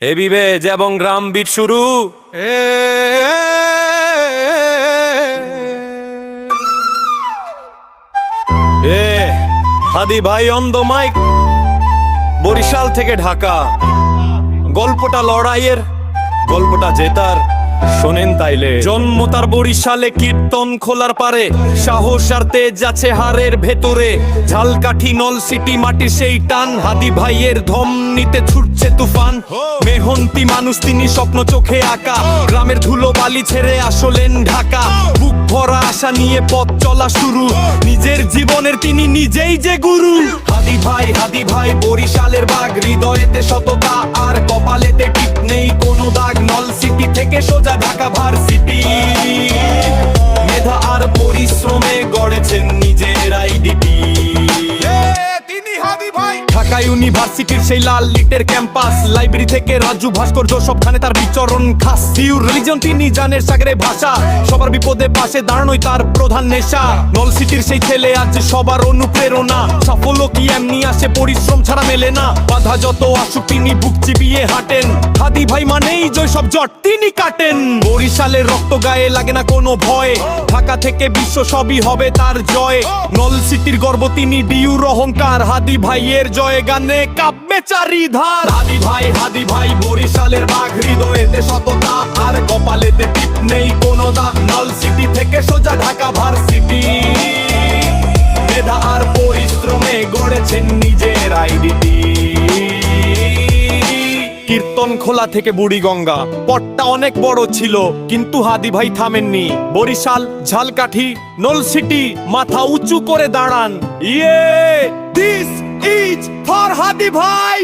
Heavy base এবং গ্রাম bit শুরু। হাদি ভাই অন দ্য মাইক, বরিশাল থেকে ঢাকা। গল্পটা লড়াইয়ের, গল্পটা জেতার। শোনেন তাইলে, জন্ম তার বরিশালে, কীর্তন খোলার পারে, সাহস আর তেজ আছে হাড়ের ভেতরে। ঝালকাঠি নলসিটি মাটির সেই টান, হাদি ভাইয়ের ধম নিতে ছুটছে তুফান। মেহনতি মানুষ তিনি, স্বপ্ন চোখে আঁকা, গ্রামের ধুলো বালি ছেড়ে আসলেন ঢাকা। বুক ভরা আশা নিয়ে পথ চলা শুরু, নিজের জীবনের তিনি নিজেই যে গুরু। হাদি ভাই বরিশালের বাঘ, হৃদয়েতে সততা আর কপালেতে টিপ নেই কোনো দাগ। নলসিটি থেকে সোজা ঢাকা ভার্সিটি, মেধা আর পরিশ্রমে গড়েছেন নিজের আইডেন্টিটি। ঢাকা ইউনিভার্সিটির সেই লাল লিটের ক্যাম্পাস, লাইব্রেরি থেকে রাজু ভাস্কর্য সবখানে তার বিচরণ খাস। পিওর রিলিজন তিনি জানের সাগরে ভাষা, সবার বিপদে পাশে দাঁড়ানোই তার প্রধান নেশা। নলসিটির সেই ছেলে আজ সবার অনুপ্রেরণা, সাফল্য কি এমনি আসে, পরিশ্রম ছাড়া মেলে না। বাধা যত আসুক তিনি বুক চিবিয়ে হাঁটেন, হাদি ভাই মানেই জয়, সব জট তিনি কাটেন। বরিশালের রক্ত গায়ে লাগে না কোনো ভয়, ঢাকা থেকে বিশ্ব সবই হবে তার জয়। নলসিটির গর্ব তিনি, ডিউর অহংকার, হাদি ভাইয়ের জয় গানে কাঁপবে চারিধার। হাদি ভাই বরিশালের বাঘ, হৃদয়েতে সততা আর কপালেতে টিপ নেই কোনো দাগ। নলসিটি থেকে সোজা ঢাকা ভার্সিটি, মেধা আর পরিশ্রমে গড়েছেন নিজের আইডেন্টিটি। কীর্তন খোলা থেকে বুড়িগঙ্গা, পথটা অনেক বড় ছিল কিন্তু হাদি ভাই থামেননি। বরিশাল, ঝালকাঠি, নলসিটি মাথা উঁচু করে দাঁড়ান। দিস ইজ ফর হাদি ভাই।